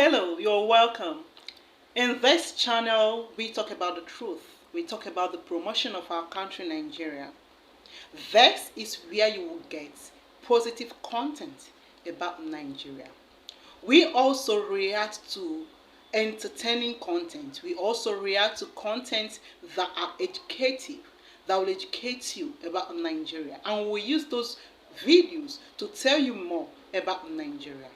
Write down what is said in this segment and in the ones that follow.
Hello, you're welcome. In this channel, we talk about the truth. We talk about the promotion of our country, Nigeria. This is where you will get positive content about Nigeria. We also react to entertaining content. We also react to content that are educative, that will educate you about Nigeria. And we use those videos to tell you more about Nigeria.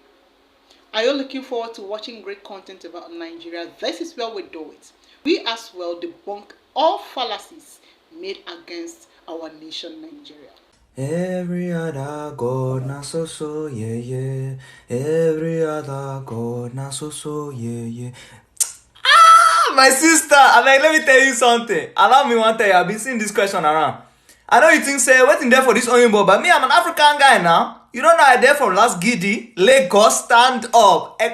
Are you looking forward to watching great content about Nigeria? This is where we do it. We as well debunk all fallacies made against our nation, Nigeria. Every other God na so yeah yeah. Every other God na so yeah yeah. My sister, let me tell you something. Allow me one tell you, I've been seeing this question around. I know you think say waiting there for this Oyinbo, but me, I'm an African guy now. You don't know I there from last Giddy, Lagos, stand up. You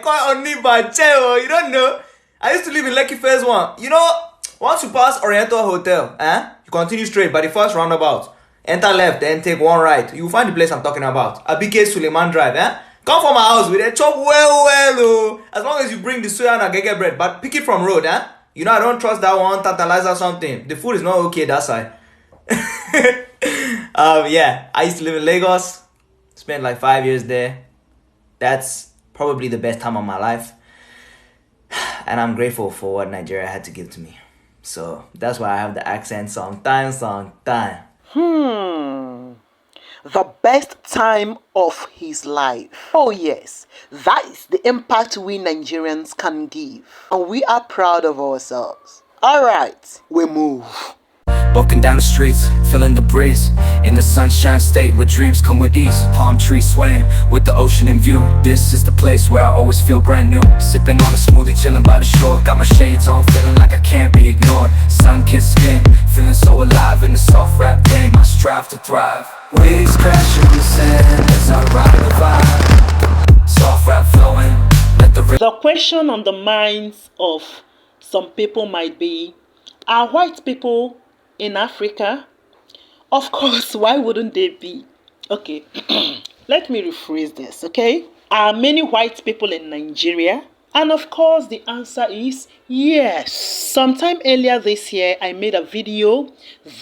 don't know. I used to live in Lekki Phase 1. You know, once you pass Oriental Hotel, you continue straight by the first roundabout. Enter left, then take one right. You will find the place I'm talking about. Abike Suleiman Drive, Come from my house with a chop well, as long as you bring the soya and agege bread, but pick it from road, You know I don't trust that one tantalizer something. The food is not okay that side. Yeah, I used to live in Lagos. Spent like 5 years there. That's probably the best time of my life. And I'm grateful for what Nigeria had to give to me. So that's why I have the accent sometimes. The best time of his life. Oh yes, that is the impact we Nigerians can give. And we are proud of ourselves. Alright, we move. Walking down the streets, feeling the breeze. In the sunshine state where dreams come with ease. Palm trees swaying with the ocean in view. This is the place where I always feel brand new. Sipping on a smoothie, chilling by the shore. Got my shades on, feeling like I can't be ignored. Sun-kissed skin, feeling so alive in the soft rap game. I strive to thrive. Waves crashing in the sand as I ride the vibe. Soft rap flowing, let The question on the minds of some people might be, are white people in Africa? Of course, why wouldn't they be? Okay, let me rephrase this, okay? Are many white people in Nigeria? And of course, the answer is yes. Sometime earlier this year, I made a video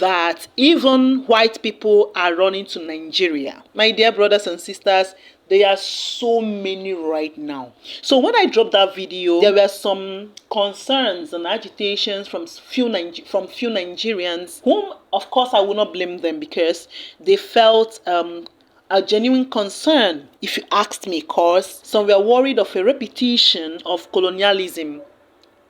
that even white people are running to Nigeria. My dear brothers and sisters, there are so many right now. So when I dropped that video, there were some concerns and agitations from few Nigerians, whom of course I will not blame them because they felt a genuine concern, if you asked me, cause some were worried of a repetition of colonialism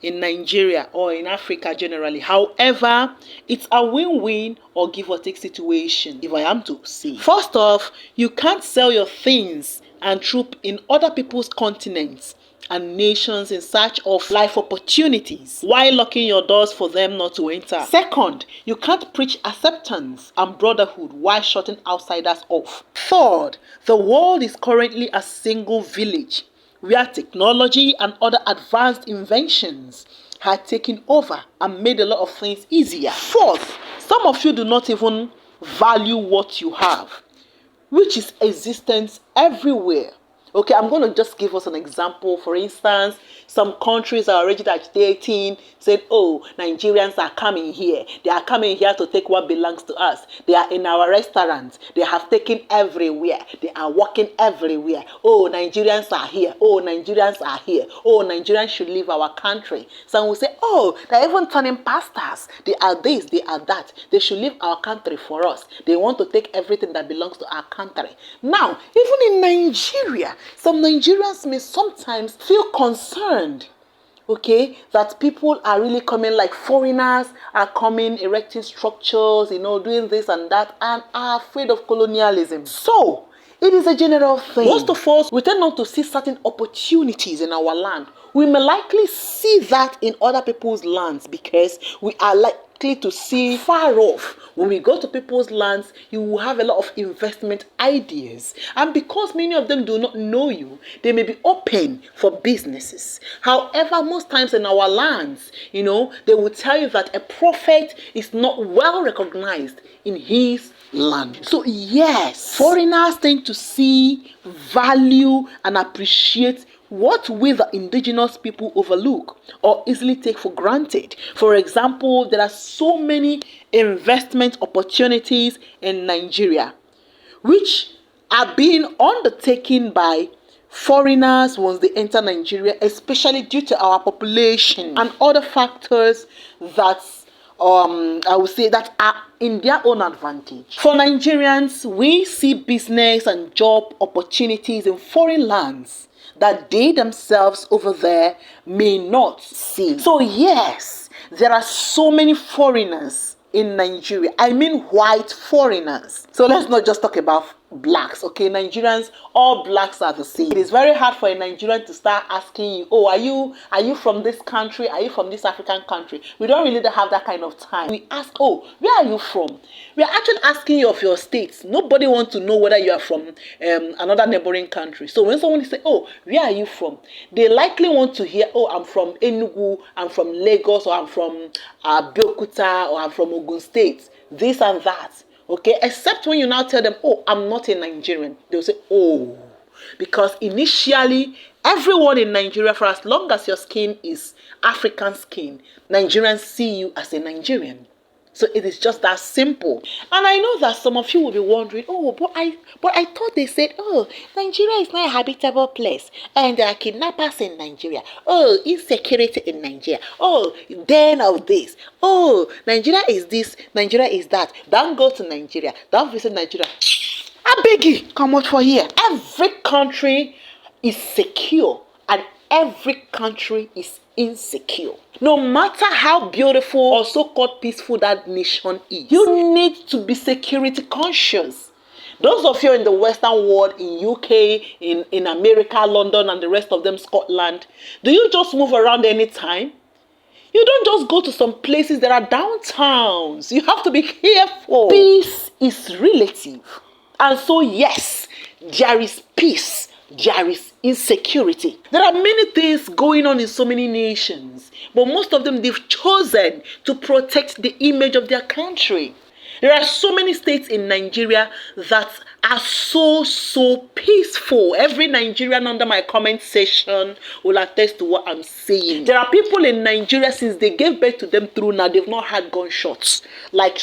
in Nigeria or in Africa generally. However, it's a win-win or give or take situation, if I am to say. First off, you can't sell your things and troop in other people's continents and nations in search of life opportunities while locking your doors for them not to enter. Second, you can't preach acceptance and brotherhood while shutting outsiders off. Third, the world is currently a single village where technology and other advanced inventions had taken over and made a lot of things easier. Fourth, some of you do not even value what you have, which is existence everywhere. Okay, I'm going to just give us an example. For instance, some countries are already agitating, saying, oh, Nigerians are coming here. They are coming here to take what belongs to us. They are in our restaurants. They have taken everywhere. They are walking everywhere. Oh, Nigerians are here. Oh, Nigerians are here. Oh, Nigerians should leave our country. Some will say, oh, they're even turning pastors. They are this, they are that. They should leave our country for us. They want to take everything that belongs to our country. Now, even in Nigeria, some Nigerians may sometimes feel concerned, okay, that people are really coming, like foreigners are coming, erecting structures, doing this and that, and are afraid of colonialism. So, it is a general thing. Most of us, we tend not to see certain opportunities in our land. We may likely see that in other people's lands because we are likely to see far off. When we go to people's lands, you will have a lot of investment ideas. And because many of them do not know you, they may be open for businesses. However, most times in our lands, they will tell you that a prophet is not well recognized in his land. So yes, foreigners tend to see, value, and appreciate what will the indigenous people overlook or easily take for granted? For example, there are so many investment opportunities in Nigeria which are being undertaken by foreigners once they enter Nigeria, especially due to our population and other factors that I would say that are in their own advantage. For Nigerians, we see business and job opportunities in foreign lands that they themselves over there may not see. So yes, there are so many foreigners in Nigeria. I mean white foreigners. So let's not just talk about blacks, okay? Nigerians, all blacks are the same. It is very hard for a Nigerian to start asking you, oh, are you from this country? Are you from this African country? We don't really have that kind of time. We ask, oh, where are you from? We are actually asking you of your states. Nobody wants to know whether you are from another neighboring country. So when someone say, oh, where are you from? They likely want to hear, oh, I'm from Enugu, I'm from Lagos, or I'm from Abeokuta, or I'm from Ogun State. This and that. Okay, except when you now tell them, oh, I'm not a Nigerian. They'll say, oh, because initially, everyone in Nigeria, for as long as your skin is African skin, Nigerians see you as a Nigerian. So it is just that simple. And I know that some of you will be wondering, oh, but I thought they said, oh, Nigeria is not a habitable place. And there are kidnappers in Nigeria. Oh, insecurity in Nigeria. Oh, then of this. Oh, Nigeria is this, Nigeria is that. Don't go to Nigeria. Don't visit Nigeria. I beg you, come out for here. Every country is secure and every country is insecure. No matter how beautiful or so-called peaceful that nation is, you need to be security conscious. Those of you in the Western world, in UK, in America, London, and the rest of them, Scotland, do you just move around anytime? You don't just go to some places that are downtowns. You have to be careful. Peace is relative. And so, yes, there is peace. There is insecurity. There are many things going on in so many nations, but most of them, they've chosen to protect the image of their country. There are so many states in Nigeria that are so peaceful. Every Nigerian under my comment section will attest to what I'm saying. There are people in Nigeria, since they gave birth to them through now, they've not had gunshots. Like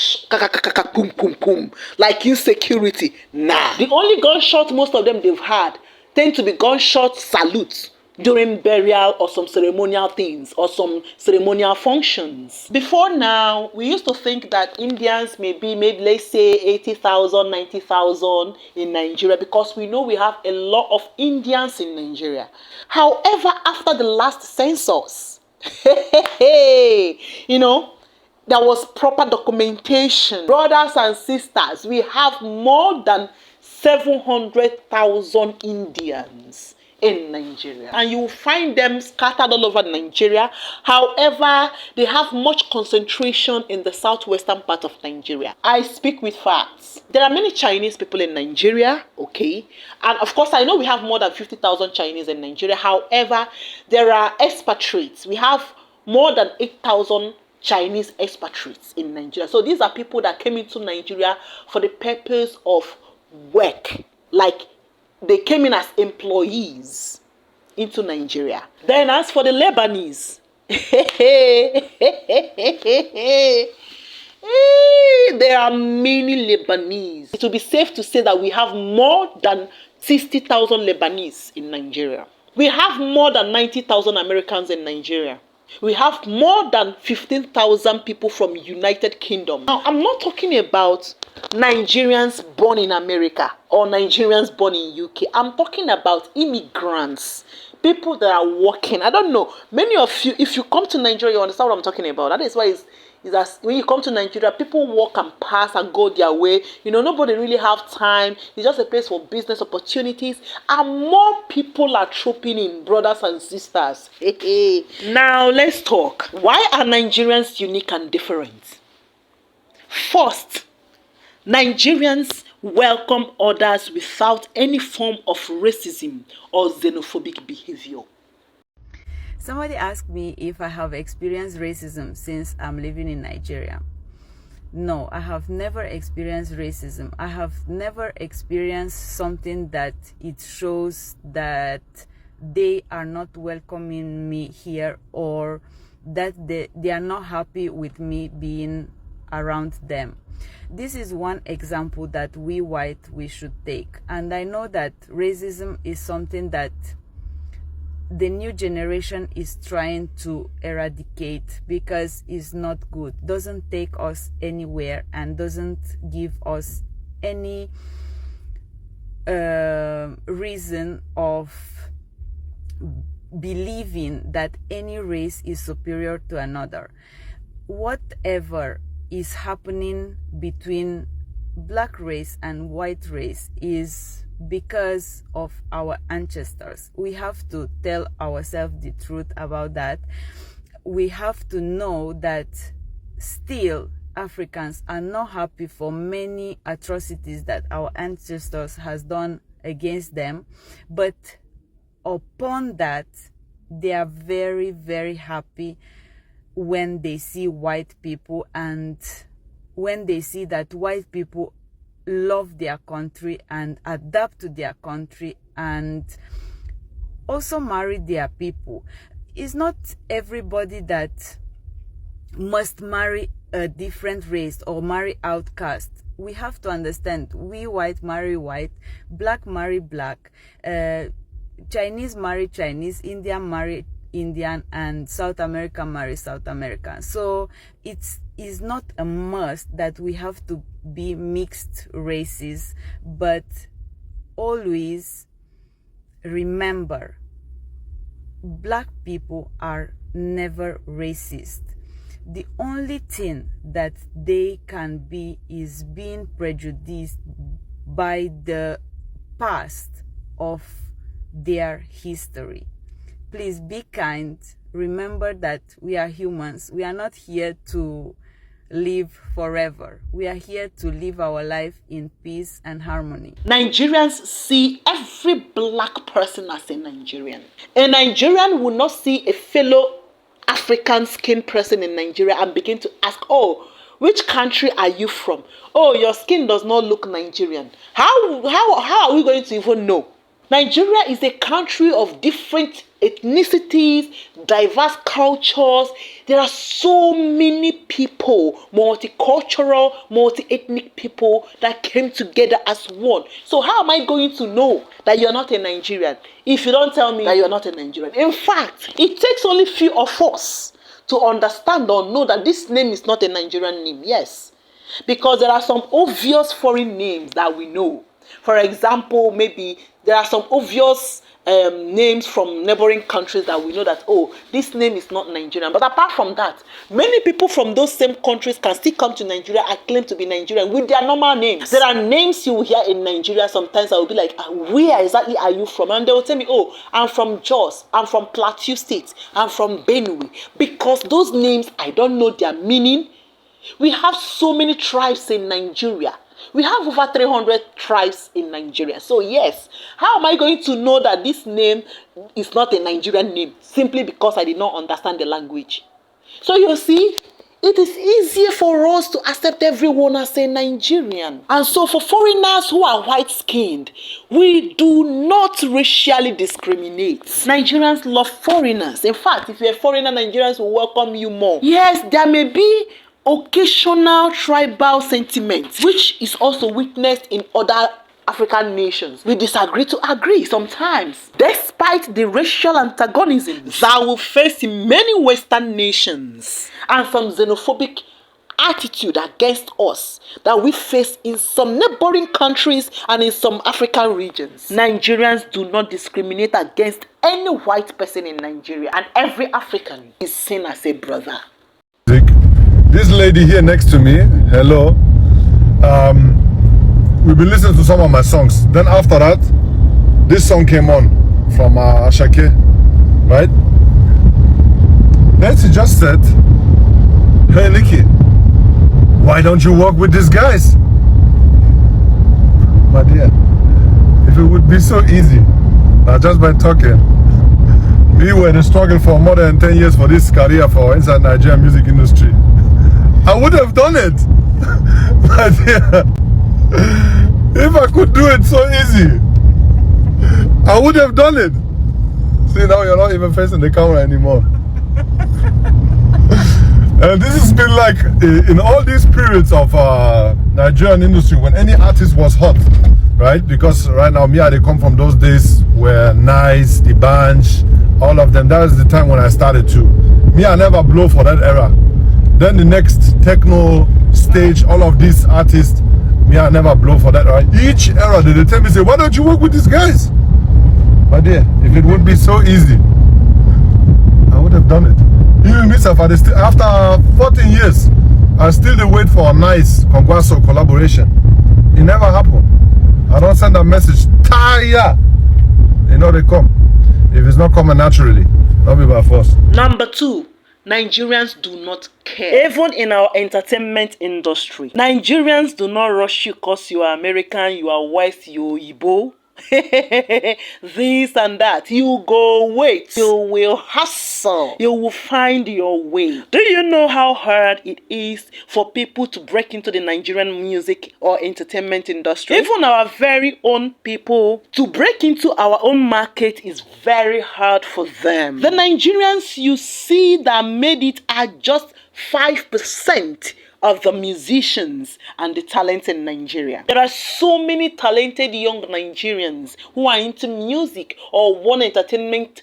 boom, boom, boom. Like insecurity. Nah. The only gunshots most of them they've had tend to be gunshot salutes during burial or some ceremonial things or some ceremonial functions. Before now, we used to think that Indians maybe let's say 80,000, 90,000 in Nigeria, because we know we have a lot of Indians in Nigeria. However, after the last census, you know, there was proper documentation. Brothers and sisters, we have more than 700,000 Indians in Nigeria, and you will find them scattered all over Nigeria. However, they have much concentration in the southwestern part of Nigeria. I speak with facts. There are many Chinese people in Nigeria, okay, and of course I know we have more than 50,000 Chinese in Nigeria. However, there are expatriates. We have more than 8,000 Chinese expatriates in Nigeria. So these are people that came into Nigeria for the purpose of work, like they came in as employees into Nigeria. Then as for the Lebanese, there are many Lebanese. It will be safe to say that we have more than 60,000 Lebanese in Nigeria. We have more than 90,000 Americans in Nigeria. We have more than 15,000 people from United Kingdom. Now, I'm not talking about Nigerians born in America or Nigerians born in UK. I'm talking about immigrants, people that are working. I don't know. Many of you, if you come to Nigeria, you understand what I'm talking about. That is why is that when you come to Nigeria, people walk and pass and go their way. You know, nobody really have time. It's just a place for business opportunities. And more people are trooping in, brothers and sisters. Now, let's talk. Why are Nigerians unique and different? First, Nigerians welcome others without any form of racism or xenophobic behavior. Somebody asked me if I have experienced racism since I'm living in Nigeria. No, I have never experienced racism. I have never experienced something that it shows that they are not welcoming me here, or that they are not happy with me being around them. This is one example that we should take. And I know that racism is something that the new generation is trying to eradicate, because it's not good, doesn't take us anywhere, and doesn't give us any reason of believing that any race is superior to another. Whatever is happening between black race and white race is because of our ancestors. We have to tell ourselves the truth about that. We have to know that still Africans are not happy for many atrocities that our ancestors has done against them, but upon that, they are very, very happy when they see white people, and when they see that white people love their country and adapt to their country and also marry their people. It's not everybody that must marry a different race or marry outcast. We have to understand, we white marry white, black marry black, Chinese marry Chinese, Indian marry Indian, and South America marry South American. So it is not a must that we have to be mixed races, but always remember, black people are never racist. The only thing that they can be is being prejudiced by the past of their history. Please be kind. Remember that we are humans. We are not here to live forever. We are here to live our life in peace and harmony. Nigerians see every black person as a Nigerian. A Nigerian will not see a fellow African skin person in Nigeria and begin to ask, oh, which country are you from? Oh, your skin does not look Nigerian. How are we going to even know? Nigeria is a country of different ethnicities, diverse cultures. There are so many people, multicultural, multi-ethnic people that came together as one. So how am I going to know that you're not a Nigerian if you don't tell me that you're not a Nigerian? In fact, it takes only few of us to understand or know that this name is not a Nigerian name. Yes, because there are some obvious foreign names that we know. For example, maybe there are some obvious names from neighboring countries that we know that, oh, this name is not Nigerian. But apart from that, many people from those same countries can still come to Nigeria and claim to be Nigerian with their normal names. There are names you will hear in Nigeria. Sometimes I will be like, where exactly are you from? And they will tell me, oh, I'm from Jos, I'm from Plateau State, I'm from Benue. Because those names, I don't know their meaning. We have so many tribes in Nigeria. We have over 300 tribes in Nigeria. So yes, how am I going to know that this name is not a Nigerian name simply because I did not understand the language? So you see, it is easier for us to accept everyone as a Nigerian. And so for foreigners who are white-skinned, we do not racially discriminate. Nigerians love foreigners. In fact, if you're a foreigner, Nigerians will welcome you more. Yes, there may be occasional tribal sentiments, which is also witnessed in other African nations. We disagree to agree sometimes, despite the racial antagonisms that we face in many Western nations and some xenophobic attitude against us that we face in some neighboring countries and in some African regions. Nigerians do not discriminate against any white person in Nigeria, and every African is seen as a brother. This lady here next to me, hello, we've been listening to some of my songs. Then after that, this song came on from Ashake, right? Then she just said, hey Nikki, why don't you work with these guys? My dear, if it would be so easy, just by talking, we were in a struggle for more than 10 years for this career for inside Nigerian music industry. I would have done it. But yeah, if I could do it so easy, I would have done it. See, now you're not even facing the camera anymore. And this has been like in all these periods of Nigerian industry when any artist was hot, right? Because right now, they come from those days where Nice, The Bunch, all of them. That was the time when I started too. I never blow for that era. Then the next techno stage, all of these artists, I never blow for that, right? Each era, they tell me, say, why don't you work with these guys? My dear, if it would be so easy, I would have done it. Even myself, after 14 years, I still wait for a nice Congwaso collaboration. It never happened. I don't send a message, Taya! They come. If it's not coming naturally, not be by force. Number 2, Nigerians do not care. Even in our entertainment industry, Nigerians do not rush you because you are American, you are West, you are Igbo. This and that. You go wait. You will hustle. You will find your way. Do you know how hard it is for people to break into the Nigerian music or entertainment industry? Even our very own people, to break into our own market is very hard for them. The Nigerians you see that made it are just 5% of the musicians and the talents in Nigeria. There are so many talented young Nigerians who are into music or one entertainment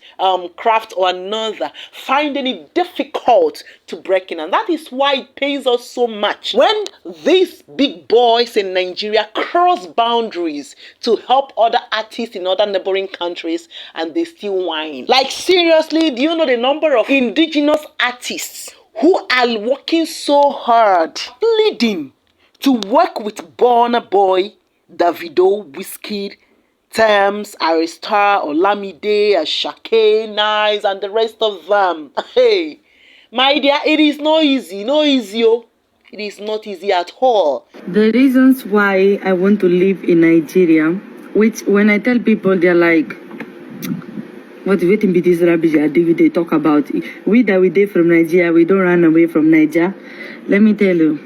craft or another, finding it difficult to break in. And that is why it pays us so much when these big boys in Nigeria cross boundaries to help other artists in other neighboring countries and they still whine. Like seriously, do you know the number of indigenous artists who are working so hard, pleading to work with Burna Boy, Davido, Wizkid, Tems, Aristar, Olamide, Ashake, Nice, and the rest of them? Hey, my dear, it is not easy, oh. It is not easy at all. The reasons why I want to live in Nigeria, which when I tell people, they're like, what waiting be this rubbish they talk about? We day from Nigeria, we don't run away from Nigeria. Let me tell you,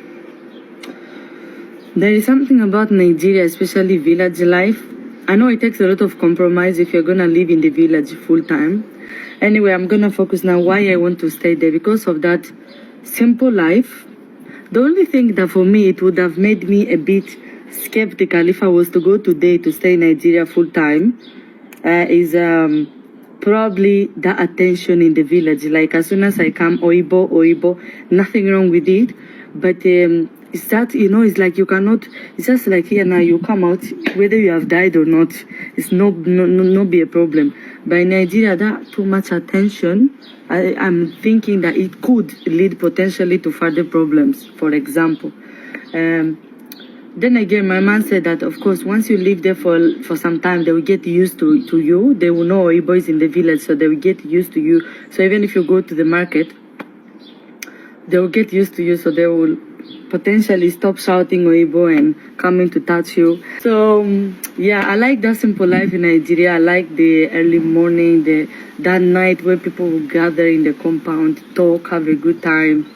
there is something about Nigeria, especially village life. I know it takes a lot of compromise if you're gonna live in the village full time. Anyway, I'm gonna focus now why I want to stay there because of that simple life. The only thing that for me it would have made me a bit skeptical if I was to go today to stay in Nigeria full time is probably the attention in the village. Like as soon as I come, Oibo, nothing wrong with it. But it's that, it's like you cannot, it's just like here now, you come out, whether you have died or not, it's no be a problem. But in Nigeria, that too much attention, I'm thinking that it could lead potentially to further problems, for example. Then again, my man said that, of course, once you live there for some time, they will get used to you. They will know Oibo is in the village, so they will get used to you. So even if you go to the market, they will get used to you, so they will potentially stop shouting Oibo and coming to touch you. So, yeah, I like that simple life in Nigeria. I like the early morning, that night where people will gather in the compound, talk, have a good time.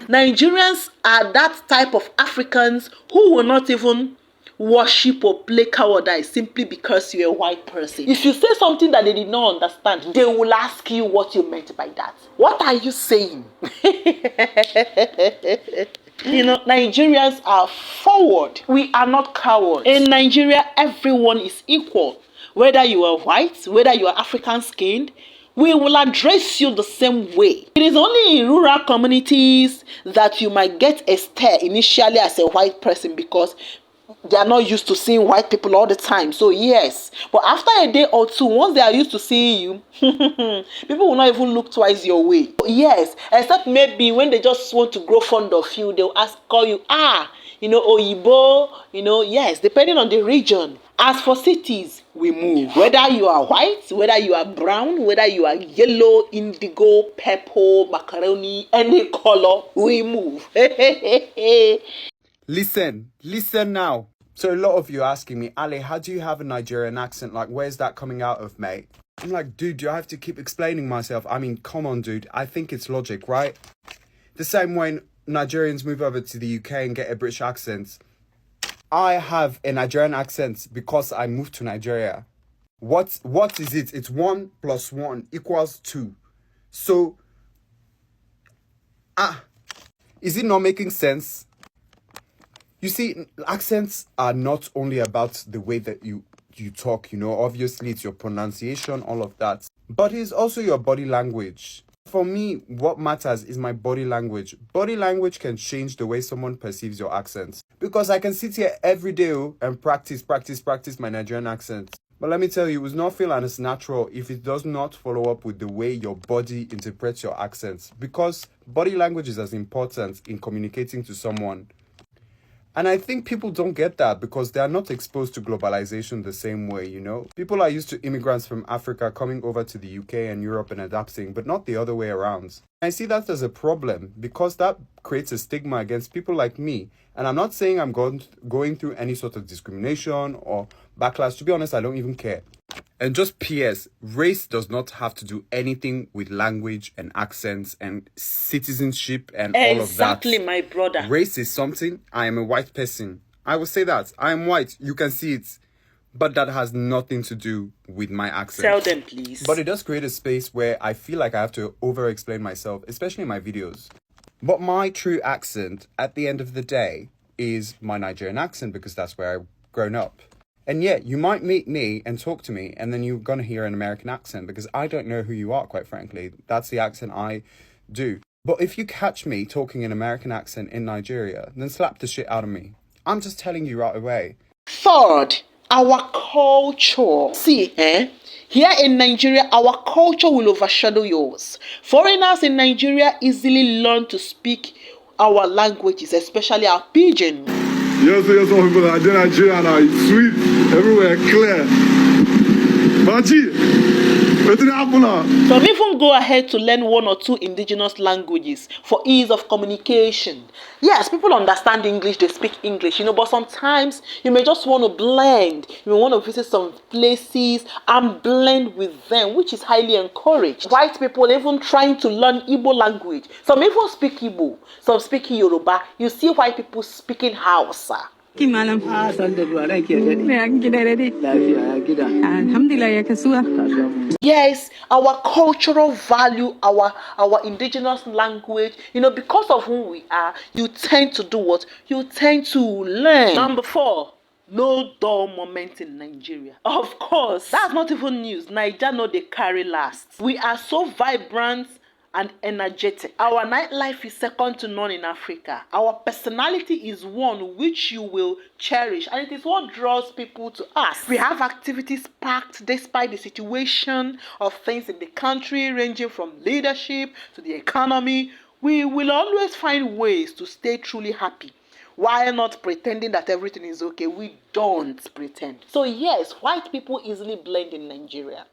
Nigerians are that type of Africans who will not even worship or play cowardice simply because you're a white person. If you say something that they did not understand, they will ask you what you meant by that. What are you saying? Nigerians are forward. We are not cowards. In Nigeria, everyone is equal. Whether you are white, whether you are African skinned, we will address you the same way. It is only in rural communities that you might get a stare initially as a white person because they are not used to seeing white people all the time. So yes, but after a day or two, once they are used to seeing you, people will not even look twice your way. Yes, except maybe when they just want to grow fond of you, they'll call you Oyibo, yes, depending on the region. As for cities, we move. Whether you are white, whether you are brown, whether you are yellow, indigo, purple, macaroni, any color, we move. Listen now. So a lot of you are asking me, Ali, how do you have a Nigerian accent? Like, where's that coming out of, mate? I'm like, dude, do I have to keep explaining myself? I mean, come on, dude. I think it's logic, right? The same way Nigerians move over to the UK and get a British accent. I have a Nigerian accent because I moved to Nigeria. What is it? It's 1 + 1 = 2. So, is it not making sense? You see, accents are not only about the way that you talk, obviously it's your pronunciation, all of that, but it's also your body language. For me, what matters is my body language. Body language can change the way someone perceives your accent. Because I can sit here every day and practice my Nigerian accent. But let me tell you, it will not feel as natural if it does not follow up with the way your body interprets your accents. Because body language is as important in communicating to someone. And I think people don't get that because they are not exposed to globalization the same way, People are used to immigrants from Africa coming over to the UK and Europe and adapting, but not the other way around. I see that as a problem because that creates a stigma against people like me. And I'm not saying I'm going through any sort of discrimination or backlash. To be honest, I don't even care. And just PS, race does not have to do anything with language and accents and citizenship and all of that. Exactly, my brother. Race is something. I am a white person. I will say that. I am white. You can see it. But that has nothing to do with my accent. Tell them, please. But it does create a space where I feel like I have to over-explain myself, especially in my videos. But my true accent, at the end of the day, is my Nigerian accent because that's where I've grown up. And yet, you might meet me and talk to me, and then you're going to hear an American accent because I don't know who you are, quite frankly. That's the accent I do. But if you catch me talking an American accent in Nigeria, then slap the shit out of me. I'm just telling you right away. Third, our culture. See, here in Nigeria, our culture will overshadow yours. Foreigners in Nigeria easily learn to speak our languages, especially our pidgin. Yes, some people are Nigerian are sweet, everywhere clear. Maji, what did happen now? Some even go ahead to learn 1 or 2 indigenous languages for ease of communication. Yes, people understand English, they speak English, but sometimes you may just want to blend. You may want to visit some places and blend with them, which is highly encouraged. White people even trying to learn Igbo language. Some even speak Igbo, some speak Yoruba. You see white people speaking Hausa. Yes, our cultural value, our indigenous language, because of who we are, you tend to do what? You tend to learn. Number 4, no dull moment in Nigeria. Of course, that's not even news. Nigeria no dey carry last. We are so vibrant and energetic. Our nightlife is second to none in Africa. Our personality is one which you will cherish, and it is what draws people to us. We have activities packed despite the situation of things in the country, ranging from leadership to the economy. We will always find ways to stay truly happy. Why not pretending that everything is okay? We don't pretend. So yes, white people easily blend in Nigeria.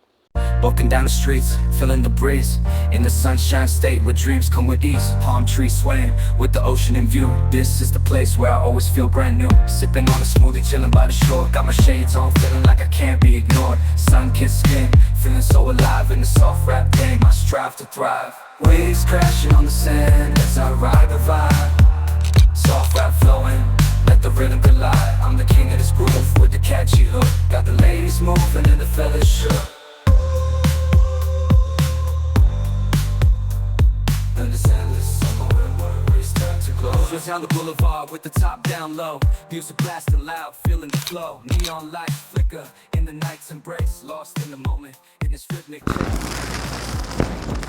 Walking down the streets, feeling the breeze. In the sunshine state where dreams come with ease. Palm trees swaying with the ocean in view. This is the place where I always feel brand new. Sipping on a smoothie, chilling by the shore. Got my shades on, feeling like I can't be ignored. Sun-kissed skin, feeling so alive in the soft rap game. I strive to thrive. Waves crashing on the sand as I ride the vibe. Soft rap flowing, let the rhythm collide. I'm the king of this groove with the catchy hook. Got the ladies moving and the fellas shook. Down the boulevard with the top down low. Music blasting loud, feeling the flow. Neon lights flicker in the night's embrace. Lost in the moment in this rhythmic chase.